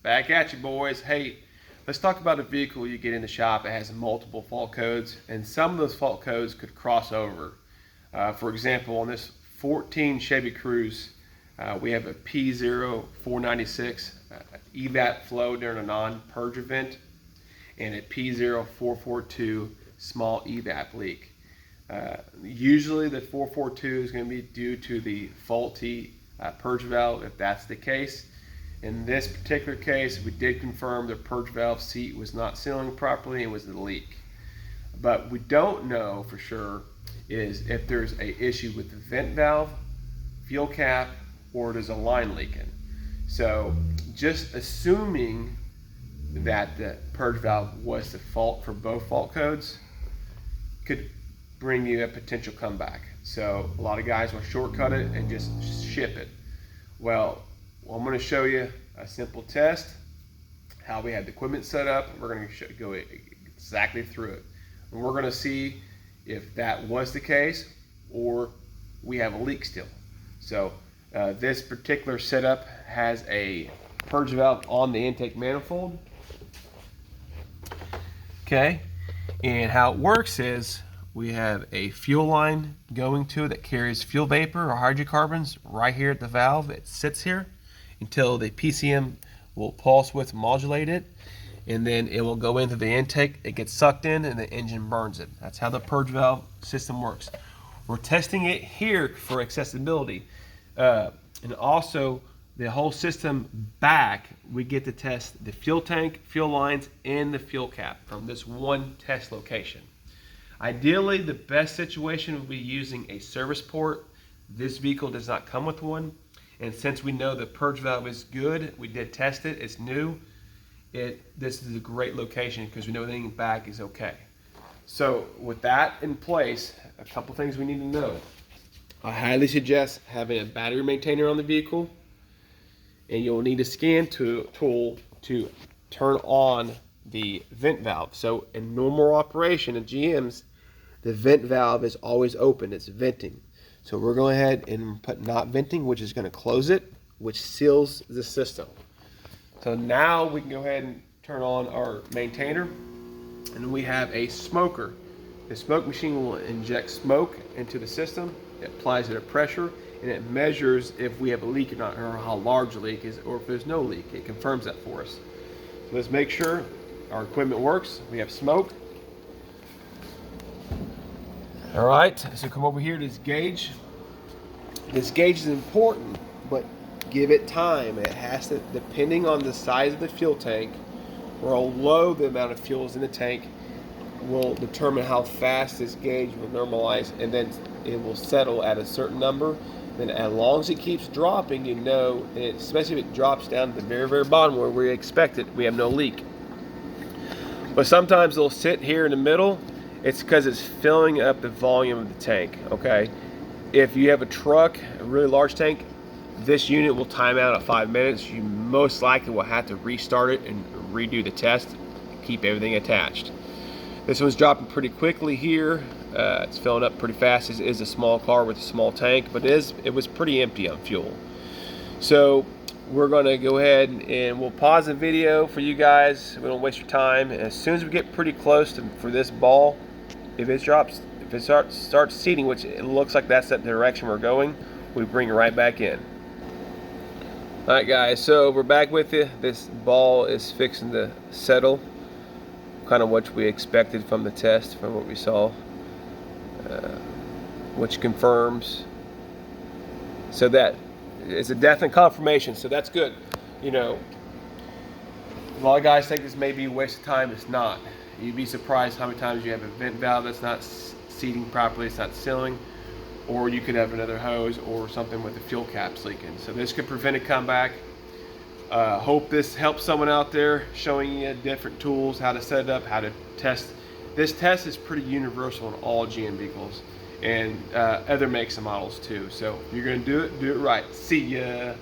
Back at you, boys. Hey, let's talk about a vehicle you get in the shop that has multiple fault codes, and some of those fault codes could cross over. For example, on this 14 Chevy Cruze, we have a P0496 Evap flow during a non-purge event, and a P0442 small Evap leak. Usually the 442 is going to be due to the faulty purge valve, if that's the case. In this particular case, we did confirm the purge valve seat was not sealing properly and was the leak. But we don't know for sure is if there's an issue with the vent valve, fuel cap, or there's a line leaking. So just assuming that the purge valve was the fault for both fault codes could bring you a potential comeback. So a lot of guys will shortcut it and just ship it. Well, I'm going to show you a simple test, how we have the equipment set up. We're going to go exactly through it. And we're going to see if that was the case or we have a leak still. So this particular setup has a purge valve on the intake manifold. Okay, and how it works is we have a fuel line going to it that carries fuel vapor or hydrocarbons right here at the valve. It sits here until the PCM will pulse width modulate it, and then it will go into the intake. It gets sucked in and the engine burns it. That's how the purge valve system works. We're testing it here for accessibility, and also the whole system back, we get to test the fuel tank, fuel lines, and the fuel cap from this one test location. Ideally, the best situation would be using a service port. This vehicle does not come with one. And since we know the purge valve is good, we did test it, it's new, this is a great location because we know everything back is okay. So with that in place, a couple things we need to know. I highly suggest having a battery maintainer on the vehicle, and you'll need a scan tool to turn on the vent valve. So in normal operation in GMs, the vent valve is always open, it's venting. So we're going ahead and put not venting, which is going to close it, which seals the system. So now we can go ahead and turn on our maintainer, and we have a smoker. The smoke machine will inject smoke into the system. It applies it a pressure, and it measures if we have a leak or not, or how large the leak is, or if there's no leak. It confirms that for us. So let's make sure our equipment works. We have smoke. All right, so come over here to this gauge. This gauge is important, but give it time. It has to, depending on the size of the fuel tank or how low the amount of fuel is in the tank, will determine how fast this gauge will normalize, and then it will settle at a certain number. Then as long as it keeps dropping, you know, and especially if it drops down to the very, very bottom where we expect it, we have no leak. But sometimes it'll sit here in the middle. It's because it's filling up the volume of the tank, okay? If you have a truck, a really large tank, this unit will time out at 5 minutes. You most likely will have to restart it and redo the test, keep everything attached. This one's dropping pretty quickly here. It's filling up pretty fast. It is a small car with a small tank, but it was pretty empty on fuel. So we're gonna go ahead and we'll pause the video for you guys. We don't waste your time. And as soon as we get pretty close for this ball, if it starts seating, which it looks like that's the direction we're going, we bring it right back in. All right, guys, so we're back with you. This ball is fixing to settle, kind of what we expected from the test, from what we saw, which confirms. So that is a definite confirmation, so that's good. You know, a lot of guys think this may be a waste of time. It's not. You'd be surprised how many times you have a vent valve that's not seating properly, it's not sealing, or you could have another hose or something with the fuel caps leaking. So this could prevent a comeback. Hope this helps someone out there, showing you different tools, how to set it up, how to test. This test is pretty universal in all GM vehicles and other makes and models too. So if you're gonna do it right. See ya.